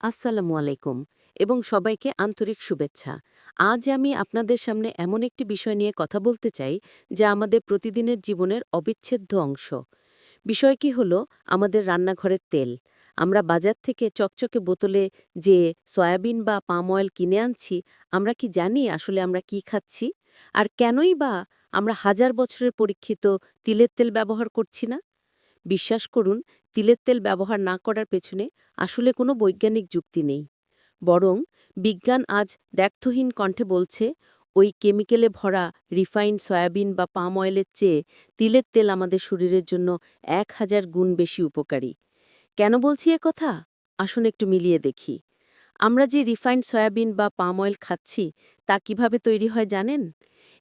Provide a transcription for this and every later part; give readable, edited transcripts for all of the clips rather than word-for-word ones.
আসসালামু আলাইকুম এবং সবাইকে আন্তরিক শুভেচ্ছা। আজ আমি আপনাদের সামনে এমন একটি বিষয় নিয়ে কথা বলতে চাই যা আমাদের প্রতিদিনের জীবনের অবিচ্ছেদ্য অংশ। বিষয় কি হলো আমাদের রান্নাঘরের তেল। আমরা বাজার থেকে চকচকে বোতলে যে সয়াবিন বা পাম অয়েল কিনে আনছি, আমরা কি জানি আসলে আমরা কি খাচ্ছি? আর কেনই বা আমরা হাজার বছরের পরীক্ষিত তিলের তেল ব্যবহার করছি না? বিশ্বাস করুন, তিলের তেল ব্যবহার না করার পেছনে আসলে কোনো বৈজ্ঞানিক যুক্তি নেই। বরং বিজ্ঞান আজ দ্ব্যর্থহীন কণ্ঠে বলছে, ওই কেমিক্যালে ভরা রিফাইন্ড সয়াবিন বা পাম অয়েলের চেয়ে তিলের তেল আমাদের শরীরের জন্য ১,০০০ গুণ বেশি উপকারী। কেন বলছি এ কথা? আসুন একটু মিলিয়ে দেখি। আমরা যে রিফাইন্ড সয়াবিন বা পাম অয়েল খাচ্ছি, তা কিভাবে তৈরি হয় জানেন?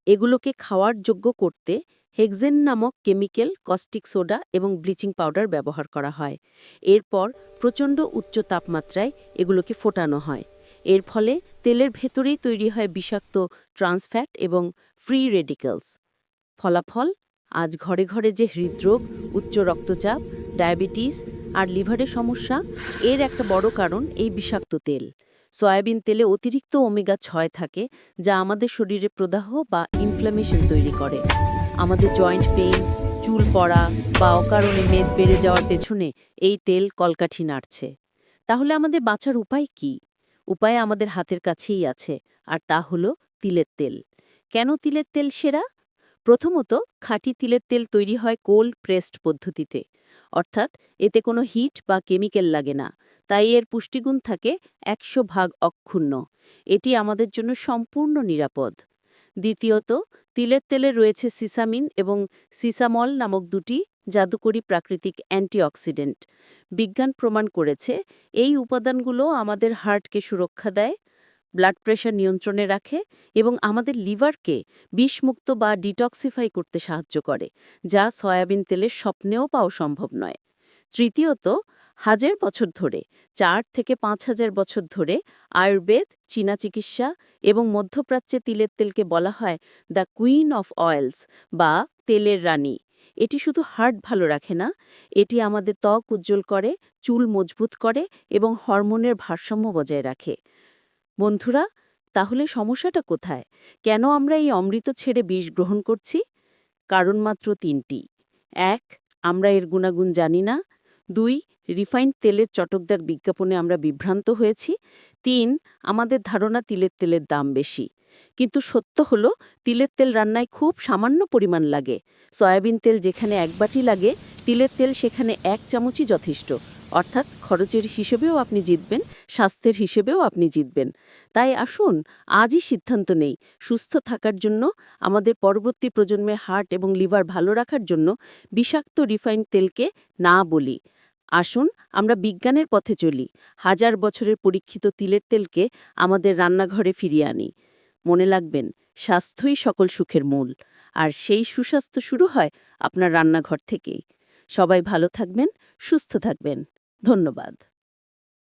এগুলোকে খাওয়ার যোগ্য করতে হেক্সেন নামক কেমিক্যাল, কস্টিক সোডা এবং ব্লিচিং পাউডার ব্যবহার করা হয়। এরপর প্রচণ্ড উচ্চ তাপমাত্রায় এগুলোকে ফোটানো হয়। এর ফলে তেলের ভেতরেই তৈরি হয় বিষাক্ত ট্রান্সফ্যাট এবং ফ্রি রেডিক্যালস। ফলাফল, আজ ঘরে ঘরে যে হৃদরোগ, উচ্চ রক্তচাপ, ডায়াবেটিস আর লিভারের সমস্যা, এর একটা বড় কারণ এই বিষাক্ত তেল। সয়াবিন তেলে অতিরিক্ত ওমেগা-6 থাকে, যা আমাদের শরীরে প্রদাহ বা ইনফ্ল্যামেশন তৈরি করে। আমাদের জয়েন্ট পেইন, চুল পড়া বা অকারণে মেদ বেড়ে যাওয়ার পেছনে এই তেল কলকাঠি নাড়ছে। তাহলে আমাদের বাঁচার উপায় কি? উপায় আমাদের হাতের কাছেই আছে, আর তা হলো তিলের তেল। কেন তিলের তেল সেরা? প্রথমত, খাঁটি তিলের তেল তৈরি হয় কোল্ড প্রেসড পদ্ধতিতে, অর্থাৎ এতে কোনো হিট বা কেমিক্যাল লাগে না, তাই এর পুষ্টিগুণ থাকে ১০০ ভাগ অক্ষুণ্ণ। এটি আমাদের জন্য সম্পূর্ণ নিরাপদ। দ্বিতীয়ত, তিলের তেলে রয়েছে সিসামিন এবং সিসামল নামক দুটি জাদুকরী প্রাকৃতিক অ্যান্টিঅক্সিডেন্ট। বিজ্ঞান প্রমাণ করেছে এই উপাদানগুলো আমাদের হার্টকে সুরক্ষা দেয়, ব্লাড প্রেশার নিয়ন্ত্রণে রাখে এবং আমাদের লিভারকে বিষমুক্ত বা ডিটক্সিফাই করতে সাহায্য করে, যা সয়াবিন তেলের স্বপ্নেও পাওয়া সম্ভব নয়। তৃতীয়ত, হাজার বছর ধরে, ৪ থেকে ৫ হাজার বছর ধরে আয়ুর্বেদ, চীনা চিকিৎসা এবং মধ্যপ্রাচ্যে তিলের তেলকে বলা হয় দ্য কুইন অফ অয়েলস বা তেলের রানী। এটি শুধু হার্ট ভালো রাখে না, এটি আমাদের ত্বক উজ্জ্বল করে, চুল মজবুত করে এবং হরমোনের ভারসাম্য বজায় রাখে। বন্ধুরা, তাহলে সমস্যাটা কোথায়? কেন আমরা এই অমৃত ছেড়ে বিষ গ্রহণ করছি? কারণ মাত্র ৩টি। ১. আমরা এর গুণাগুণ জানি না। ২. রিফাইন্ড তেলের চটকদার বিজ্ঞাপনে আমরা বিভ্রান্ত হয়েছি। ৩. আমাদের ধারণা তিলের তেলের দাম বেশি। কিন্তু সত্য হল, তিলের তেল রান্নায় খুব সামান্য পরিমাণ লাগে। সয়াবিন তেল যেখানে ১ বাটি লাগে, তিলের তেল সেখানে ১ চামচই যথেষ্ট। অর্থাৎ খরচের হিসেবেও আপনি জিতবেন, স্বাস্থ্যের হিসেবেও আপনি জিতবেন। তাই আসুন, আজই সিদ্ধান্ত নেই, সুস্থ থাকার জন্য, আমাদের পরবর্তী প্রজন্মের হার্ট এবং লিভার ভালো রাখার জন্য বিষাক্ত রিফাইন্ড তেলকে না বলি। আসুন, আমরা বিজ্ঞানের পথে চলি, হাজার বছরের পরীক্ষিত তিলের তেলকে আমাদের রান্নাঘরে ফিরিয়ে আনি। মনে রাখবেন, স্বাস্থ্যই সকল সুখের মূল, আর সেই সুস্বাস্থ্য শুরু হয় আপনার রান্নাঘর থেকেই। সবাই ভালো থাকবেন, সুস্থ থাকবেন। ধন্যবাদ।